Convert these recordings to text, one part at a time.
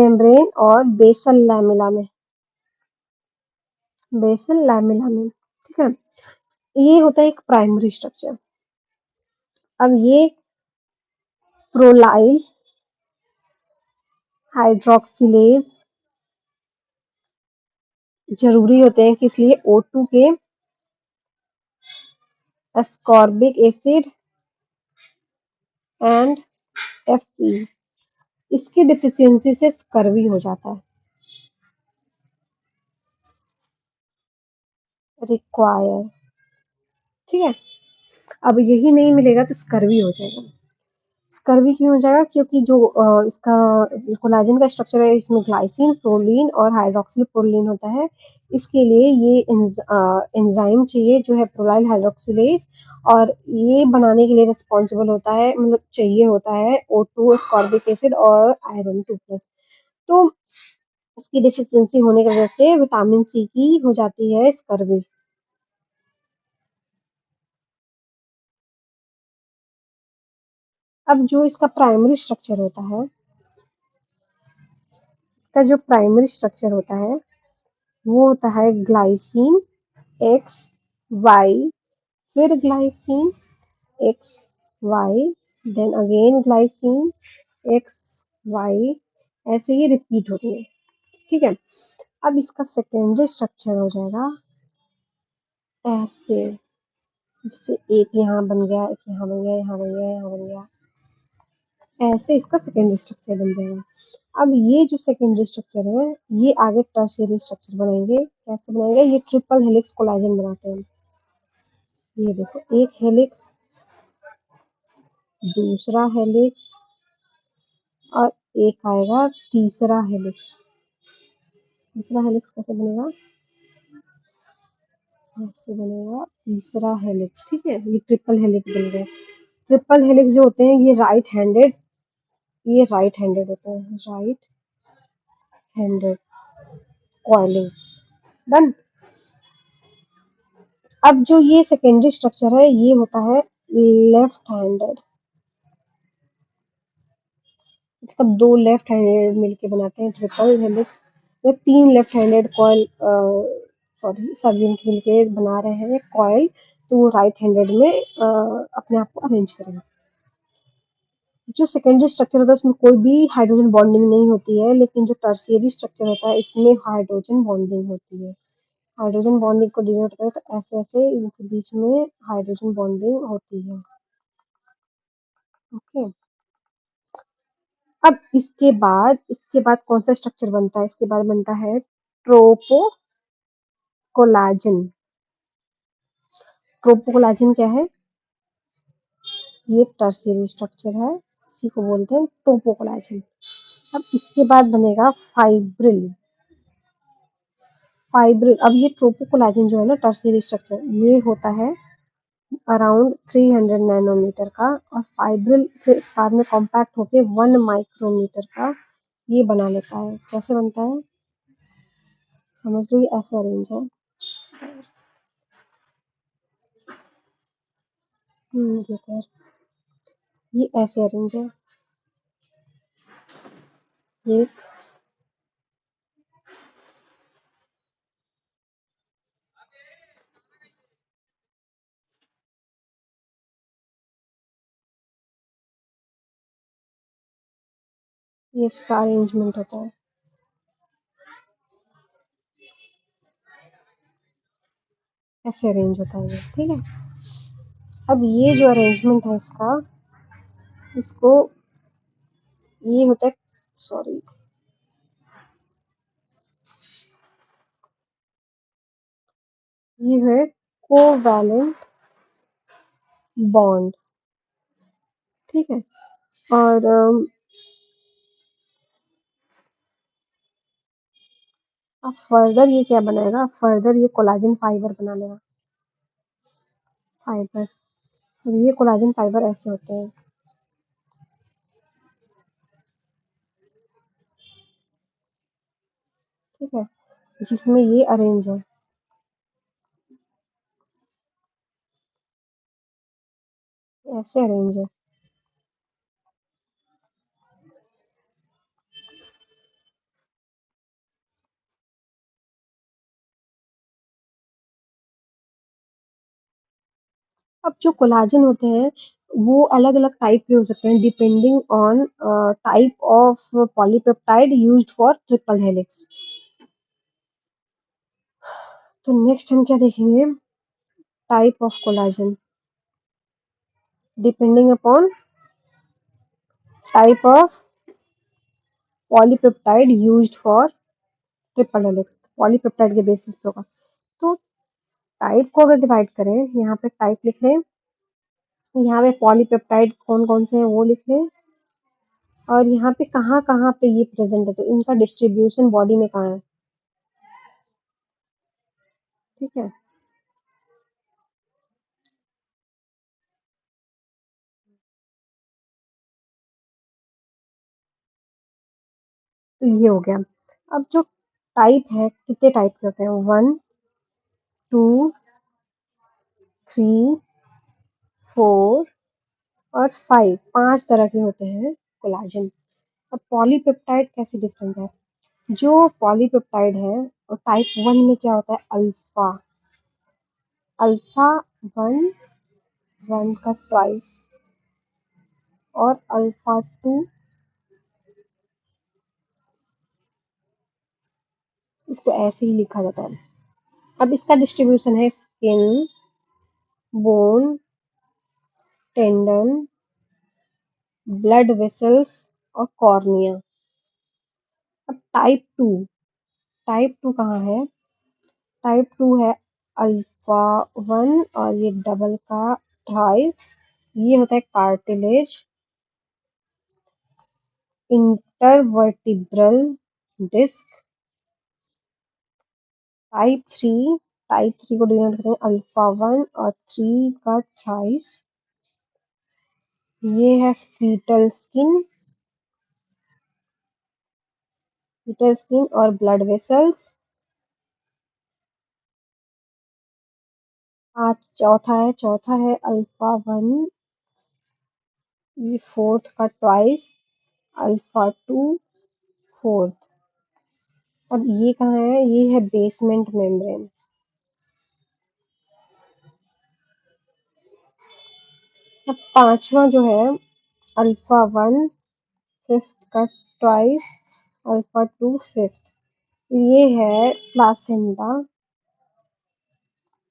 Membrane और basal lamella में, ठीक है। ये होता है एक प्राइमरी स्ट्रक्चर। अब ये प्रोलाइल हाइड्रोक्सिलेज जरूरी होते हैं, किस लिए? O2 के एस्कॉर्बिक एसिड एंड Fe, इसकी डिफिशियंसी से स्कर्वी हो जाता है। रिक्वायर, ठीक है। अब यही नहीं मिलेगा तो स्कर्वी हो जाएगा। स्कर्वी क्यों हो जाएगा? क्योंकि जो इसका कोलाजन का स्ट्रक्चर है, इसमें ग्लाइसिन, प्रोलीन और हाइड्रोक्सिल प्रोलीन होता है। इसके लिए ये एंजाइम चाहिए जो है प्रोलाइल हाइड्रोक्सिलेज, और ये बनाने के लिए रिस्पॉन्सिबल होता है, मतलब चाहिए होता है O2 स्कॉर्बिक एसिड और आयरन 2+। तो इसकी डिफिशियंसी होने की वजह से विटामिन सी की हो जाती है स्कर्वी। अब जो इसका प्राइमरी स्ट्रक्चर होता है, इसका जो प्राइमरी स्ट्रक्चर होता है वो होता है ग्लाइसिन एक्स वाई, फिर glycine X Y, then again glycine X Y, ऐसे ही रिपीट होती है, ठीक है। अब इसका सेकेंडरी स्ट्रक्चर हो जाएगा ऐसे, जैसे एक यहाँ बन गया, एक यहाँ बन गया, यहाँ बन गया, यहाँ बन गया, ऐसे इसका सेकेंडरी स्ट्रक्चर बन जाएगा। अब ये जो सेकेंडरी स्ट्रक्चर है, ये आगे टर्शियरी स्ट्रक्चर बनाएंगे। कैसे बनाएंगे? ये ट्रिपल हेलिक्स कोलाजन बनाते हैं। ये देखो, एक हेलिक्स, दूसरा हेलिक्स, और एक आएगा तीसरा हेलिक्स। तीसरा हेलिक्स कैसे बनेगा? ऐसे बनेगा तीसरा हेलिक्स, ठीक है। ये ट्रिपल हेलिक्स बन गए। ट्रिपल हेलिक्स जो होते हैं ये राइट हैंडेड, ये राइट हैंडेड होते हैं, राइट हैंडेड कॉइलिंग, डन। अब जो ये सेकेंडरी स्ट्रक्चर है ये होता है लेफ्ट हैंडेड, मतलब दो लेफ्ट हैंडेड मिलके बनाते हैं ट्रिपल हेलिक्स, या तीन लेफ्ट हैंडेड कॉइल, सॉरी सब मिलके बना रहे हैं कॉइल, तो वो राइट हैंडेड में अपने आप को अरेंज करेंगे। जो सेकेंडरी स्ट्रक्चर होता है उसमें कोई भी हाइड्रोजन बॉन्डिंग नहीं होती है, लेकिन जो टर्शियरी स्ट्रक्चर होता है इसमें हाइड्रोजन बॉन्डिंग होती है। हाइड्रोजन बॉन्डिंग को डिनोट करें तो ऐसे ऐसे इनके बीच में हाइड्रोजन बॉन्डिंग होती है, ओके। अब इसके बाद कौन सा स्ट्रक्चर बनता है? इसके बाद बनता है ट्रोपोकोलाजन। ट्रोपोकोलाजन क्या है? ये टर्शियरी स्ट्रक्चर है, इसी को बोलते हैं ट्रोपोकोलाजन। अब इसके बाद बनेगा फाइब्रिल। अब ये ट्रोपोकोलाजन जो है ना, टर्शियरी स्ट्रक्चर, ये होता है अराउंड 300 नैनोमीटर का, और फाइब्रिल फिर बाद में कॉम्पैक्ट होके 1 माइक्रोमीटर का ये बना लेता है। कैसे बनता है समझ लो, ये ऐसे अरेंज है। देखो, ये ऐसे अरेंज है, ये इसका अरेंजमेंट होता है, ऐसे अरेंज होता है ये, ठीक है। अब ये जो अरेंजमेंट है इसका, इसको ये होता है, सॉरी, ये है कोवैलेंट बॉन्ड, ठीक है। और अब फर्दर ये क्या बनाएगा? फर्दर ये कोलाजन फाइबर बना लेगा, फाइबर। अब ये कोलाजन फाइबर ऐसे होते हैं, ठीक है, जिसमें ये अरेंज है, ऐसे अरेंज है। अब जो कोलाजन होते हैं वो अलग अलग टाइप के हो सकते हैं depending on type of polypeptide used for triple helix. तो नेक्स्ट हम क्या देखेंगे, type of collagen depending upon type of polypeptide used for triple helix, polypeptide के बेसिस पे होगा। तो टाइप को अगर डिवाइड करें, यहाँ पे टाइप लिख लें, यहाँ पे पॉलीपेप्टाइड कौन कौन से हैं वो लिख लें, और यहाँ पे कहाँ कहाँ पे ये प्रेजेंट है, तो इनका डिस्ट्रीब्यूशन बॉडी में कहाँ है, ठीक है। तो ये हो गया। अब जो टाइप है, कितने टाइप के होते हैं, 1 2 3 4 और 5, 5 तरह के होते हैं कोलाजन। अब पॉलीपेप्टाइड कैसे डिफरेंट है, जो पॉलीपेप्टाइड है और टाइप 1 में क्या होता है, अल्फा, अल्फा 1, 1 का ट्वाइस, और अल्फा 2, इसको ऐसे ही लिखा जाता है। अब इसका डिस्ट्रीब्यूशन है skin, bone, tendon, blood vessels और कॉर्निया। अब टाइप टू कहाँ है, टाइप टू है अल्फा 1 और ये डबल का ट्वाइस, ये होता है cartilage, intervertebral disc. Type three, type three को डिनोट करते हैं अल्फा 1 और 3 का थ्राइस, ये है फीटल स्किन और ब्लड वेसल्स। आज चौथा है अल्फा 1, ये फोर्थ का ट्वाइस, अल्फा 2 फोर्थ। अब ये कहाँ है, ये है बेसमेंट मेम्ब्रेन। अब पांचवा जो है अल्फा 1 फिफ्थ का ट्वाइस, अल्फा 2 फिफ्थ, ये है प्लासेंटा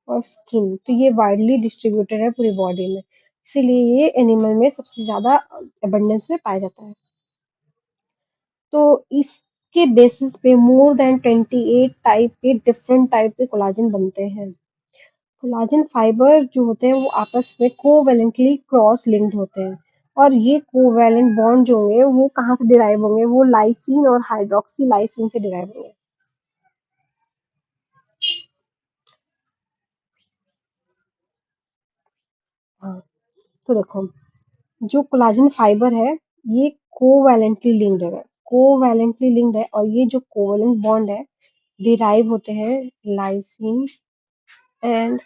और स्किन। तो ये वाइडली डिस्ट्रीब्यूटेड है पूरी बॉडी में, इसीलिए ये एनिमल में सबसे ज्यादा अबंडेंस में पाया जाता है। तो इसके बेसिस पे मोर देन 28 टाइप के डिफरेंट टाइप के कोलाजन बनते हैं। कोलाजन फाइबर जो होते हैं वो आपस में कोवैलेंटली क्रॉस लिंक्ड होते हैं, और ये कोवैलेंट बॉन्ड जो होंगे वो कहाँ से डिराइव होंगे, वो लाइसिन और हाइड्रोक्सी लाइसिन से डिराइव होंगे। हाँ, तो देखो, जो कोलाजन फाइबर है ये कोवैलेंटली लिंक्ड है, और ये जो कोवैलेंट बॉन्ड है डिराइव होते हैं lysine and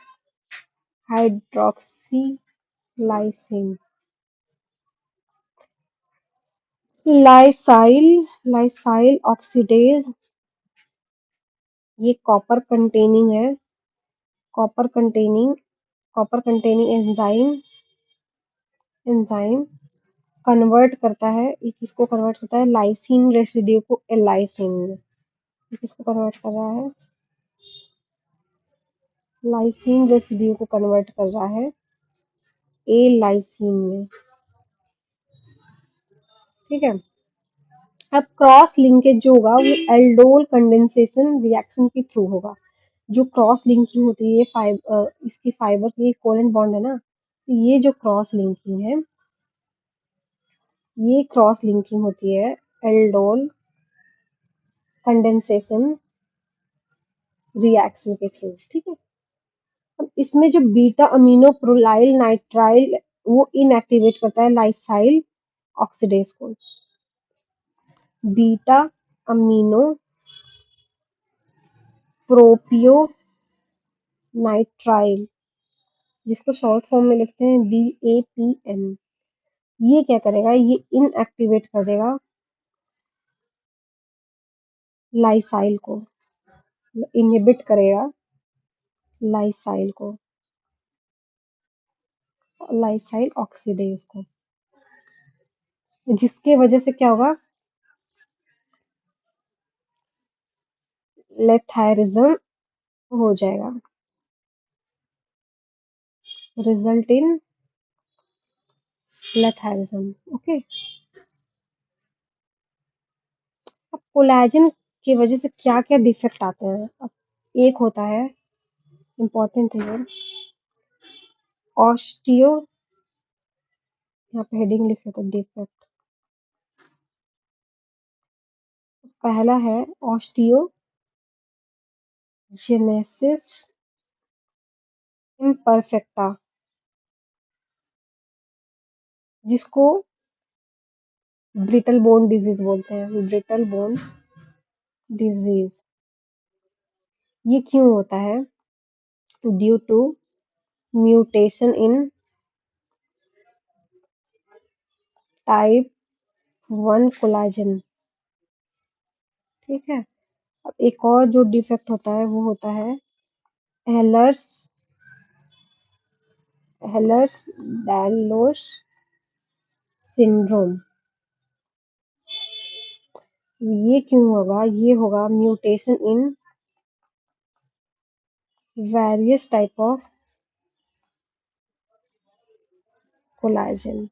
hydroxy lysine. Lysyl lysyl oxidase, ये copper containing copper containing enzyme convert करता है, ये किसको कन्वर्ट करता है, लाइसिन रेसिड्यू को एलाइसिन में। ये किसको कन्वर्ट कर रहा है, लाइसिन रेसिड्यू को कन्वर्ट कर रहा है ए लाइसिन में, ठीक है। अब क्रॉस लिंकेज जो होगा वो एल्डोल कंडेंसेशन रिएक्शन के थ्रू होगा। जो क्रॉस लिंकिंग होती है, इसकी फाइबर की कोवेलेंट बॉन्ड है ना, तो ये जो क्रॉस लिंकिंग है, ये क्रॉस लिंकिंग होती है एल्डोल कंडेंसेशन रिएक्शन के थ्रू, ठीक है। अब इसमें जो बीटा अमीनो प्रोलाइल नाइट्राइल वो इनएक्टिवेट करता है लाइसाइल ऑक्सीडेज को। बीटा अमीनो प्रोपियो नाइट्राइल, जिसको शॉर्ट फॉर्म में लिखते हैं BAPN, ये क्या करेगा, ये इनएक्टिवेट कर देगा लाइसाइल को, इनहिबिट करेगा लाइसाइल को। लाइसाइल ऑक्सीडेज को, जिसके वजह से क्या होगा, लेथायरिज्म हो जाएगा, रिजल्ट इन लेथायरिज्म। ओके। अब कोलेजन की वजह से क्या क्या डिफेक्ट आते हैं। अब एक होता है, इंपॉर्टेंट है, ऑस्टियो, यहाँ पे हेडिंग लिख लेते हैं डिफेक्ट। पहला है ऑस्टियोजेनेसिस इम्परफेक्टा, जिसको ब्रिटल बोन डिजीज बोलते हैं, ब्रिटल बोन डिजीज। ये क्यों होता है, due to mutation in type 1 collagen. ठीक है। अब एक और जो डिफेक्ट होता है वो होता है हेलर्स हेलर्स डायलोस सिंड्रोम। ये क्यों होगा, ये होगा mutation in various type of collagen.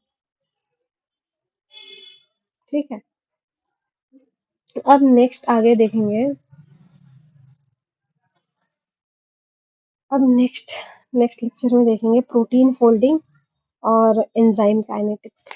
ठीक है। अब नेक्स्ट आगे देखेंगे। अब नेक्स्ट नेक्स्ट लेक्चर में देखेंगे प्रोटीन फोल्डिंग और एंजाइम काइनेटिक्स।